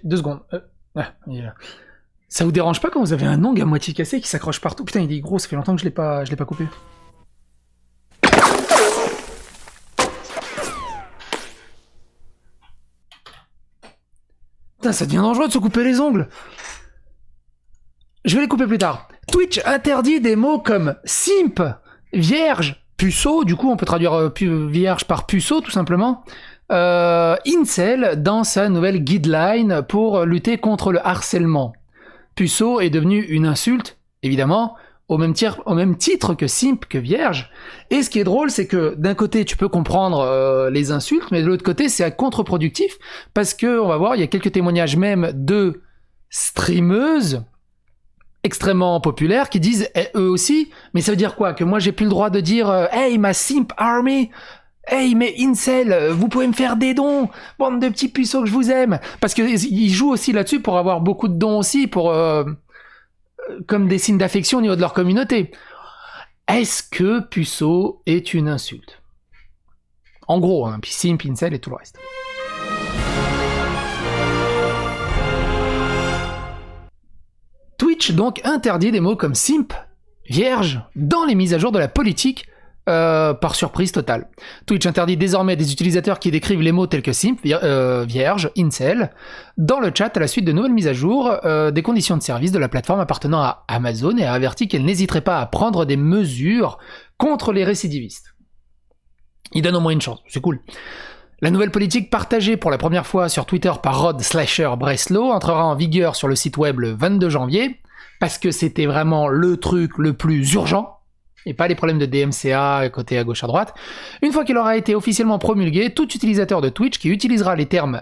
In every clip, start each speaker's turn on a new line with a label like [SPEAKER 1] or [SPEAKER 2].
[SPEAKER 1] Deux secondes. Il est là. Ça vous dérange pas quand vous avez un ongle à moitié cassé qui s'accroche partout? Putain, il est gros, ça fait longtemps que je l'ai pas coupé. Putain, ça devient dangereux de se couper les ongles. Je vais les couper plus tard. Twitch interdit des mots comme simp, vierge, puceau, du coup on peut traduire vierge par puceau tout simplement. Incel dans sa nouvelle guideline pour lutter contre le harcèlement. Puceau est devenu une insulte, évidemment, au même titre que simp, que vierge. Et ce qui est drôle, c'est que d'un côté, tu peux comprendre les insultes, mais de l'autre côté, c'est contre-productif, parce que, on va voir, il y a quelques témoignages même de streameuses extrêmement populaires qui disent eux aussi, mais ça veut dire quoi? Que moi, j'ai plus le droit de dire hey, ma simp army! Hey, mais Incel, vous pouvez me faire des dons, bande de petits puceaux que je vous aime. Parce qu'ils jouent aussi là-dessus pour avoir beaucoup de dons aussi, pour comme des signes d'affection au niveau de leur communauté. Est-ce que puceau est une insulte? En gros, hein, puis simp, Incel et tout le reste. Twitch donc interdit des mots comme simp, vierge, dans les mises à jour de la politique, par surprise totale. Twitch interdit désormais des utilisateurs qui décrivent les mots tels que simp, vierge, incel, dans le chat à la suite de nouvelles mises à jour des conditions de service de la plateforme appartenant à Amazon et a averti qu'elle n'hésiterait pas à prendre des mesures contre les récidivistes. Il donne au moins une chance, c'est cool. La nouvelle politique partagée pour la première fois sur Twitter par Rod Slasher Breslow entrera en vigueur sur le site web le 22 janvier, parce que c'était vraiment le truc le plus urgent, et pas les problèmes de DMCA côté à gauche à droite. Une fois qu'il aura été officiellement promulgué, tout utilisateur de Twitch qui utilisera les termes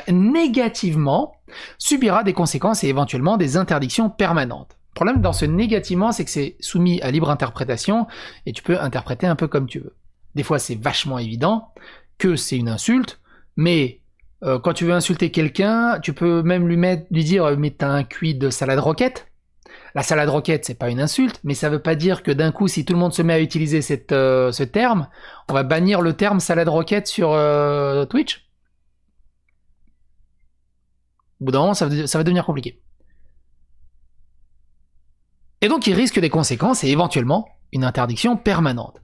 [SPEAKER 1] négativement subira des conséquences et éventuellement des interdictions permanentes. Le problème dans ce négativement, c'est que c'est soumis à libre interprétation et tu peux interpréter un peu comme tu veux. Des fois, c'est vachement évident que c'est une insulte, mais quand tu veux insulter quelqu'un, tu peux même lui dire mais t'as un cuit de salade roquette. La salade roquette, c'est pas une insulte, mais ça veut pas dire que d'un coup, si tout le monde se met à utiliser ce terme, on va bannir le terme salade roquette sur Twitch. Au bout d'un moment, ça va devenir compliqué. Et donc, il risque des conséquences et éventuellement une interdiction permanente.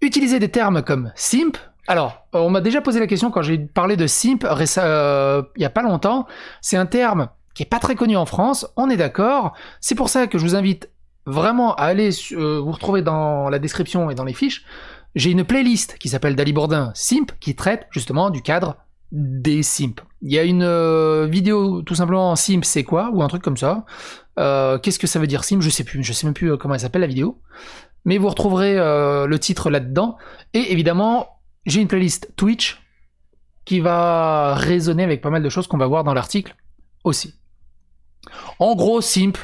[SPEAKER 1] Utiliser des termes comme simp. Alors, on m'a déjà posé la question quand j'ai parlé de simp il y a pas longtemps. C'est un terme qui est pas très connu en France, on est d'accord. C'est pour ça que je vous invite vraiment à aller vous retrouver dans la description et dans les fiches. J'ai une playlist qui s'appelle Dali Bourdin Simp qui traite justement du cadre des simps. Il y a une vidéo tout simplement simp c'est quoi ou un truc comme ça. Qu'est-ce que ça veut dire simp? Je sais même plus comment elle s'appelle la vidéo. Mais vous retrouverez le titre là-dedans. Et évidemment, j'ai une playlist Twitch qui va résonner avec pas mal de choses qu'on va voir dans l'article aussi. En gros, simp,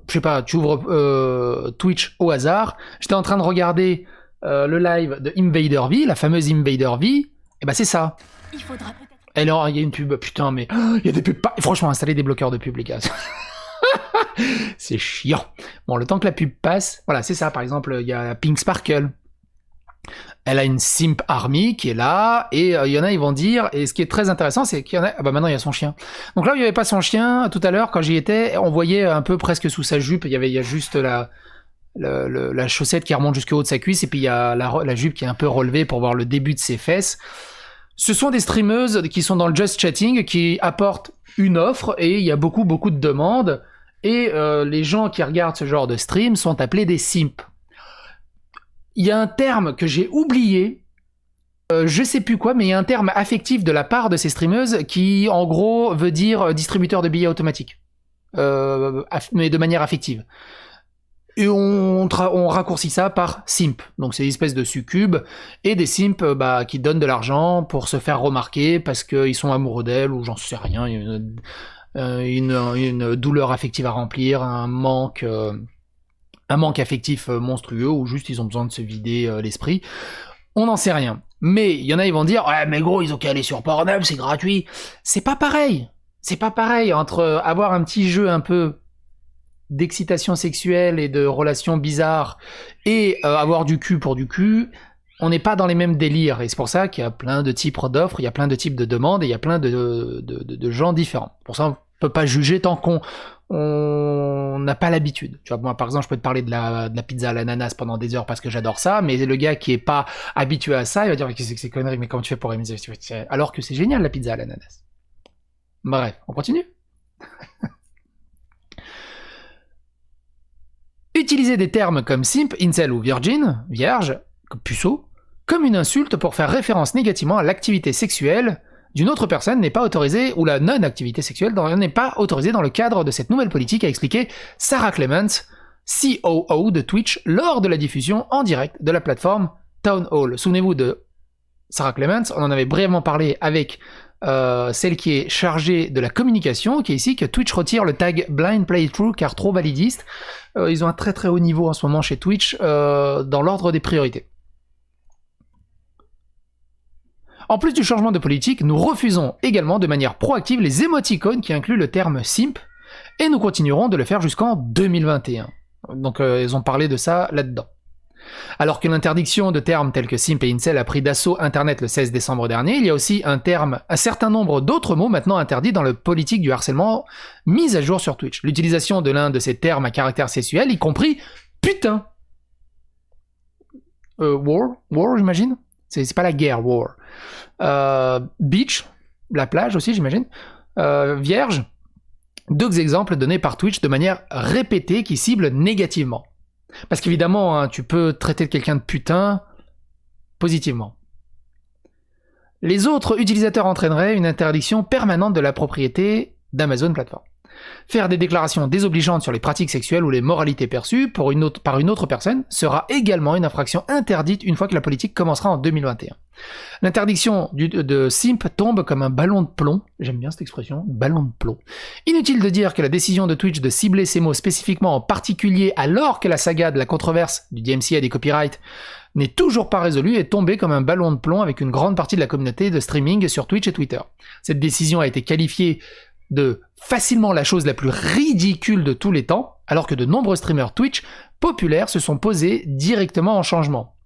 [SPEAKER 1] tu ouvres Twitch au hasard. J'étais en train de regarder le live de Invader V, la fameuse Invader V. Et bah c'est ça. Il faudra peut-être. Et alors, il y a une pub, putain, mais il y a des pubs. Franchement, installer des bloqueurs de pub, les gars. C'est chiant. Bon, le temps que la pub passe, voilà, c'est ça. Par exemple, il y a Pink Sparkle. Elle a une simp army qui est là, et il y en a, ils vont dire, et ce qui est très intéressant, c'est qu'il y en a, ah bah maintenant il y a son chien. Donc là où il n'y avait pas son chien, tout à l'heure, quand j'y étais, on voyait un peu presque sous sa jupe, il y a juste la chaussette qui remonte jusqu'au haut de sa cuisse, et puis il y a la jupe qui est un peu relevée pour voir le début de ses fesses. Ce sont des streameuses qui sont dans le Just Chatting, qui apportent une offre, et il y a beaucoup de demandes, et les gens qui regardent ce genre de stream sont appelés des simps. Il y a un terme que j'ai oublié, je sais plus quoi, mais il y a un terme affectif de la part de ces streameuses qui, en gros, veut dire distributeur de billets automatique, mais de manière affective. Et on raccourcit ça par simp. Donc c'est une espèce de succube, et des simps qui donnent de l'argent pour se faire remarquer parce qu'ils sont amoureux d'elles, ou j'en sais rien, il y a une douleur affective à remplir, un manque affectif monstrueux, ou juste ils ont besoin de se vider l'esprit. On n'en sait rien. Mais il y en a, ils vont dire ouais, mais gros, ils ont qu'à aller sur Pornhub, c'est gratuit. C'est pas pareil. C'est pas pareil entre avoir un petit jeu un peu d'excitation sexuelle et de relations bizarres et avoir du cul pour du cul. on n'est pas dans les mêmes délires, et c'est pour ça qu'il y a plein de types d'offres, il y a plein de types de demandes, et il y a plein de gens différents. Pour ça, on peut pas juger tant qu'on n'a pas l'habitude. Tu vois, moi, par exemple, je peux te parler de la pizza à l'ananas pendant des heures parce que j'adore ça, mais le gars qui est pas habitué à ça, il va dire, qu'est-ce que c'est conneries, mais comment tu fais pour aimer ça? Alors que c'est génial, la pizza à l'ananas. Bref, on continue. Utiliser des termes comme simp, incel ou virgin, vierge, puceau, comme une insulte pour faire référence négativement à l'activité sexuelle d'une autre personne n'est pas autorisée, ou la non-activité sexuelle n'est pas autorisée dans le cadre de cette nouvelle politique, a expliqué Sarah Clements, COO de Twitch, lors de la diffusion en direct de la plateforme Town Hall. Souvenez-vous de Sarah Clements, on en avait brièvement parlé avec celle qui est chargée de la communication, qui est ici, que Twitch retire le tag Blind Playthrough car trop validiste. Ils ont un très très haut niveau en ce moment chez Twitch, dans l'ordre des priorités. En plus du changement de politique, nous refusons également de manière proactive les émoticônes qui incluent le terme simp, et nous continuerons de le faire jusqu'en 2021. Donc ils ont parlé de ça là-dedans. Alors que l'interdiction de termes tels que simp et incel a pris d'assaut Internet le 16 décembre dernier, il y a aussi un certain nombre d'autres mots maintenant interdits dans la politique du harcèlement mise à jour sur Twitch. L'utilisation de l'un de ces termes à caractère sexuel, y compris putain. War, j'imagine. C'est pas la guerre, war. Beach, la plage aussi, j'imagine. Vierge. Deux exemples donnés par Twitch de manière répétée qui ciblent négativement. Parce qu'évidemment, hein, tu peux traiter quelqu'un de putain positivement. Les autres utilisateurs entraîneraient une interdiction permanente de la propriété d'Amazon Plateforme. Faire des déclarations désobligeantes sur les pratiques sexuelles ou les moralités perçues par une autre personne sera également une infraction interdite une fois que la politique commencera en 2021. L'interdiction de simp tombe comme un ballon de plomb, j'aime bien cette expression, ballon de plomb. Inutile de dire que la décision de Twitch de cibler ces mots spécifiquement en particulier alors que la saga de la controverse du DMCA et des copyrights n'est toujours pas résolue est tombée comme un ballon de plomb avec une grande partie de la communauté de streaming sur Twitch et Twitter. Cette décision a été qualifiée de facilement la chose la plus ridicule de tous les temps, alors que de nombreux streamers Twitch populaires se sont posés directement en changement.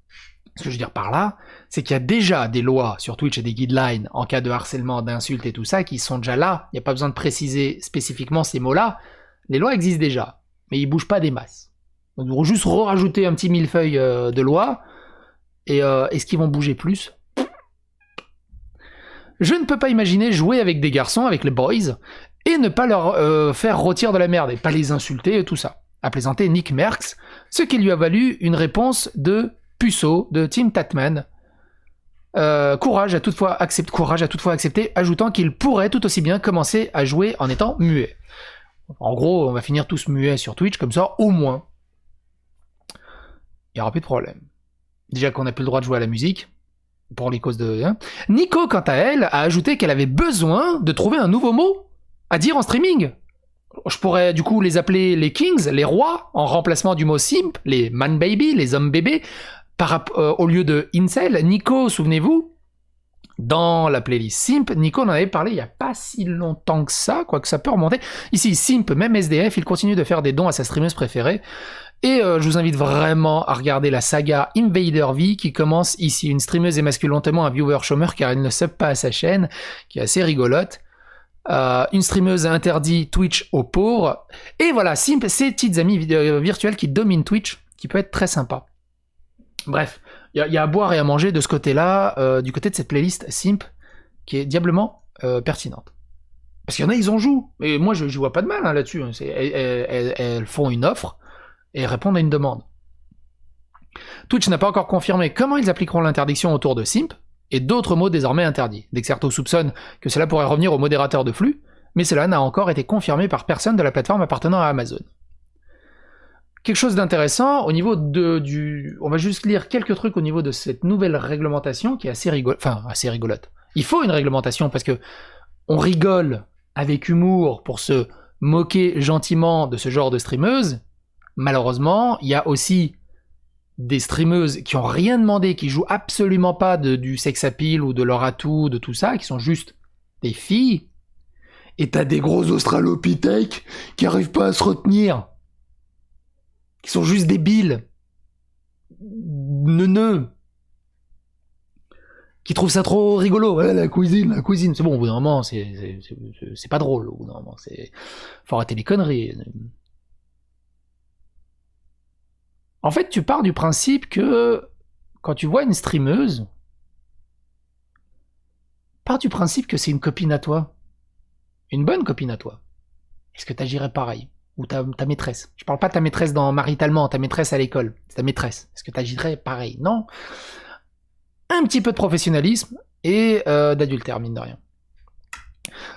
[SPEAKER 1] Ce que je veux dire par là, c'est qu'il y a déjà des lois sur Twitch et des guidelines en cas de harcèlement, d'insultes et tout ça qui sont déjà là. Il n'y a pas besoin de préciser spécifiquement ces mots-là. Les lois existent déjà, mais ils bougent pas des masses. Donc ils vont juste rajouter un petit millefeuille de lois, et est-ce qu'ils vont bouger plus ? Je ne peux pas imaginer jouer avec des garçons, avec les boys, et ne pas leur faire rôtir de la merde, et pas les insulter et tout ça. A plaisanté Nick Merckx, ce qui lui a valu une réponse de puceau de Tim Tatman. Courage a toutefois accepté, ajoutant qu'il pourrait tout aussi bien commencer à jouer en étant muet. En gros, on va finir tous muets sur Twitch, comme ça, au moins. Il n'y aura plus de problème. Déjà qu'on n'a plus le droit de jouer à la musique, pour les causes de... Nico, quant à elle, a ajouté qu'elle avait besoin de trouver un nouveau mot à dire en streaming. Je pourrais du coup les appeler les kings, les rois, en remplacement du mot simp, les man baby, les hommes bébés, au lieu de incel. Nico, souvenez-vous, dans la playlist simp, Nico en avait parlé il n'y a pas si longtemps que ça, quoique ça peut remonter. Ici, simp, même SDF, il continue de faire des dons à sa streameuse préférée. Et je vous invite vraiment à regarder la saga Invader V qui commence ici. Une streameuse émascule lentement un viewer chômeur car elle ne sub pas à sa chaîne, qui est assez rigolote. Une streameuse interdit Twitch aux pauvres. Et voilà, simp, ces petites amies virtuelles qui dominent Twitch, qui peut être très sympa. Bref, il y a à boire et à manger de ce côté-là, du côté de cette playlist simp, qui est diablement pertinente. Parce qu'il y en a, ils en jouent. Et moi, je vois pas de mal hein, là-dessus. Elles font une offre et répondent à une demande. Twitch n'a pas encore confirmé comment ils appliqueront l'interdiction autour de simp et d'autres mots désormais interdits. Dexerto soupçonne que cela pourrait revenir au modérateur de flux, mais cela n'a encore été confirmé par personne de la plateforme appartenant à Amazon. Quelque chose d'intéressant au niveau on va juste lire quelques trucs au niveau de cette nouvelle réglementation qui est assez rigolote. Il faut une réglementation parce que on rigole avec humour pour se moquer gentiment de ce genre de streameuse. Malheureusement, il y a aussi des streameuses qui ont rien demandé, qui jouent absolument pas du sex appeal ou de leur atout, de tout ça, qui sont juste des filles. Et t'as des gros australopithèques qui arrivent pas à se retenir. Qui sont juste débiles. Neuneux. qui trouvent ça trop rigolo. Ouais, la cuisine. C'est bon, au bout d'un moment, c'est pas drôle. Au bout d'un moment, faut arrêter les conneries. En fait, tu pars du principe que quand tu vois une streameuse, pars du principe que c'est une copine à toi. Une bonne copine à toi. Est-ce que t'agirais pareil? Ou ta maîtresse? Je parle pas de ta maîtresse maritalement, ta maîtresse à l'école. C'est ta maîtresse. Est-ce que t'agirais pareil? Non. Un petit peu de professionnalisme et d'adultère, mine de rien.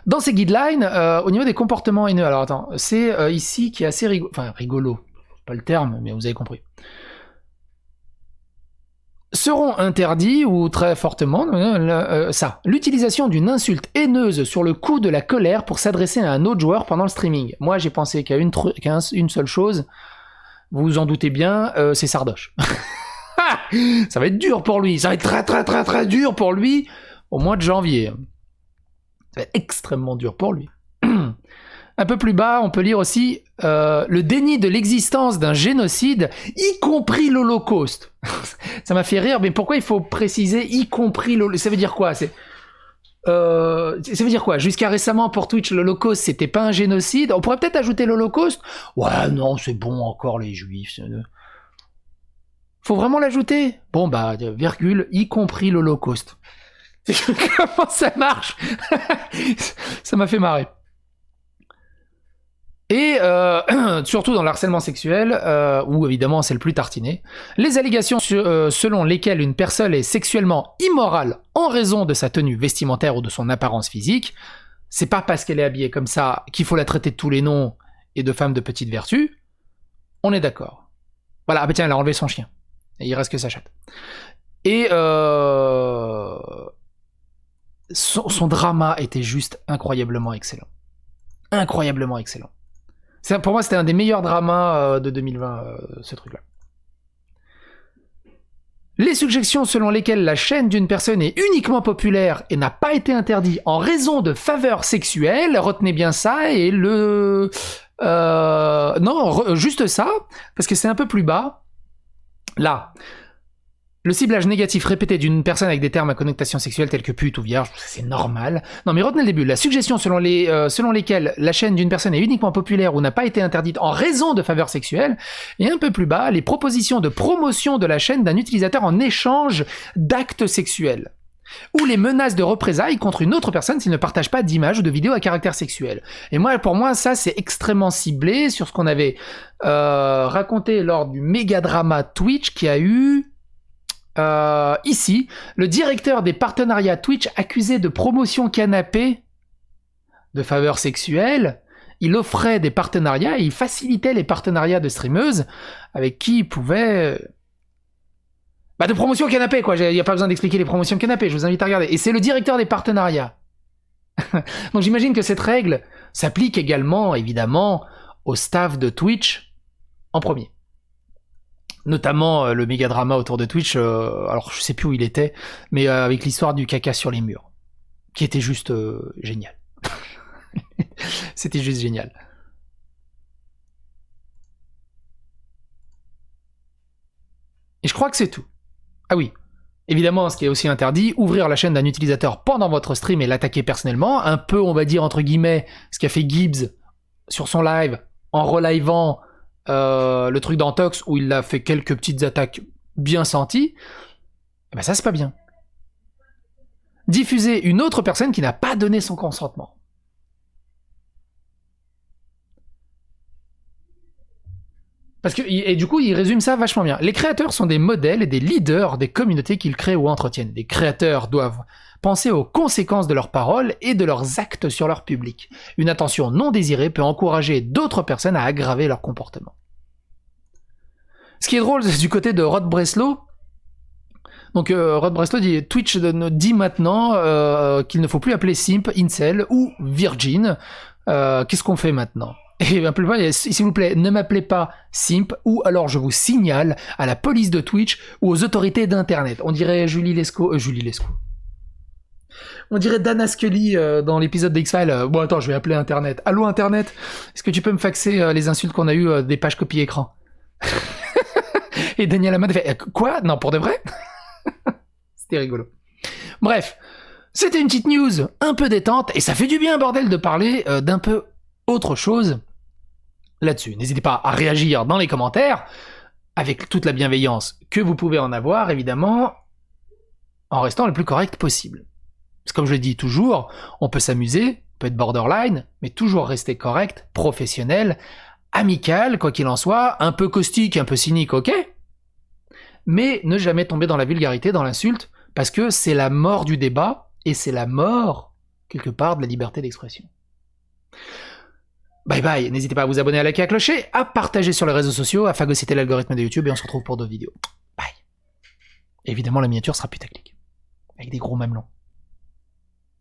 [SPEAKER 1] Dans ces guidelines, au niveau des comportements haineux, alors attends, c'est ici qui est assez rigolo, enfin rigolo, pas le terme, mais vous avez compris. Seront interdits, ou très fortement, l'utilisation d'une insulte haineuse sur le coup de la colère pour s'adresser à un autre joueur pendant le streaming. Moi, j'ai pensé qu'à une seule chose, vous vous en doutez bien, c'est Sardoche. Ça va être dur pour lui, ça va être très très très très dur pour lui au mois de janvier. Ça va être extrêmement dur pour lui. Un peu plus bas, on peut lire aussi le déni de l'existence d'un génocide, y compris l'Holocauste. Ça m'a fait rire, mais pourquoi il faut préciser y compris l'Holocauste? Ça veut dire quoi? Ça veut dire quoi? Jusqu'à récemment, pour Twitch, l'Holocauste, c'était pas un génocide. On pourrait peut-être ajouter l'Holocauste. Ouais, non, c'est bon, encore les Juifs. Faut vraiment l'ajouter? Bon, bah, virgule, y compris l'Holocauste. Comment ça marche? Ça m'a fait marrer. Et surtout dans le harcèlement sexuel, où évidemment c'est le plus tartiné, les allégations selon lesquelles une personne est sexuellement immorale en raison de sa tenue vestimentaire ou de son apparence physique, c'est pas parce qu'elle est habillée comme ça qu'il faut la traiter de tous les noms et de femme de petite vertu. On est d'accord. Voilà, ah bah tiens, elle a enlevé son chien. Et il reste que sa chatte. Et son drama était juste incroyablement excellent. Incroyablement excellent. Pour moi, c'était un des meilleurs dramas de 2020, ce truc-là. Les suggestions selon lesquelles la chaîne d'une personne est uniquement populaire et n'a pas été interdite en raison de faveurs sexuelles, retenez bien ça, et le... non, juste ça, parce que c'est un peu plus bas. Là, le ciblage négatif répété d'une personne avec des termes à connotation sexuelle tels que pute ou vierge, c'est normal. Non mais retenez le début, la suggestion selon lesquelles la chaîne d'une personne est uniquement populaire ou n'a pas été interdite en raison de faveurs sexuelles, et un peu plus bas, les propositions de promotion de la chaîne d'un utilisateur en échange d'actes sexuels, ou les menaces de représailles contre une autre personne s'il ne partage pas d'images ou de vidéos à caractère sexuel. Et moi, pour moi, ça c'est extrêmement ciblé sur ce qu'on avait raconté lors du méga drama Twitch qui a eu... ici, le directeur des partenariats Twitch accusé de promotion canapé de faveurs sexuelles, il offrait des partenariats et il facilitait les partenariats de streameuses avec qui il pouvait... Bah de promotion canapé quoi, il n'y a pas besoin d'expliquer les promotions canapé, je vous invite à regarder. Et c'est le directeur des partenariats. Donc j'imagine que cette règle s'applique également, évidemment, au staff de Twitch en premier. Notamment le méga drama autour de Twitch, alors je sais plus où il était, mais avec l'histoire du caca sur les murs, qui était juste génial. C'était juste génial. Et je crois que c'est tout. Ah oui, évidemment, ce qui est aussi interdit, ouvrir la chaîne d'un utilisateur pendant votre stream et l'attaquer personnellement, un peu, on va dire, entre guillemets, ce qu'a fait Gibbs sur son live, en relivant le truc d'Antox où il a fait quelques petites attaques bien senties, eh ben ça c'est pas bien. Diffuser une autre personne qui n'a pas donné son consentement. Parce que, et du coup, il résume ça vachement bien. Les créateurs sont des modèles et des leaders des communautés qu'ils créent ou entretiennent. Les créateurs doivent penser aux conséquences de leurs paroles et de leurs actes sur leur public. Une attention non désirée peut encourager d'autres personnes à aggraver leur comportement. Ce qui est drôle, c'est du côté de Rod Breslow. Donc Rod Breslow dit Twitch dit maintenant qu'il ne faut plus appeler simp, incel ou virgin. Qu'est-ce qu'on fait maintenant? Et un peu plus loin, s'il vous plaît, ne m'appelez pas simp ou alors je vous signale à la police de Twitch ou aux autorités d'internet. On dirait Julie Lescaut. On dirait Dana Scully dans l'épisode d'X-Files. Bon attends, je vais appeler internet. Allô internet, est-ce que tu peux me faxer les insultes qu'on a eues des pages copie écran? Et Daniel Amad fait quoi? Non, pour de vrai? C'était rigolo. Bref, c'était une petite news un peu détente, et ça fait du bien, bordel, de parler d'un peu autre chose là-dessus. N'hésitez pas à réagir dans les commentaires, avec toute la bienveillance que vous pouvez en avoir, évidemment, en restant le plus correct possible. Parce que comme je le dis toujours, on peut s'amuser, on peut être borderline, mais toujours rester correct, professionnel, amical, quoi qu'il en soit, un peu caustique, un peu cynique, ok ? Mais ne jamais tomber dans la vulgarité, dans l'insulte, parce que c'est la mort du débat, et c'est la mort, quelque part, de la liberté d'expression. Bye bye, n'hésitez pas à vous abonner, à liker, à clocher, à partager sur les réseaux sociaux, à phagocyter l'algorithme de YouTube, et on se retrouve pour d'autres vidéos. Bye. Évidemment, la miniature sera putaclic, avec des gros mamelons.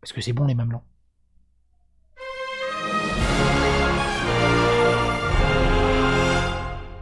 [SPEAKER 1] Parce que c'est bon les mamelons.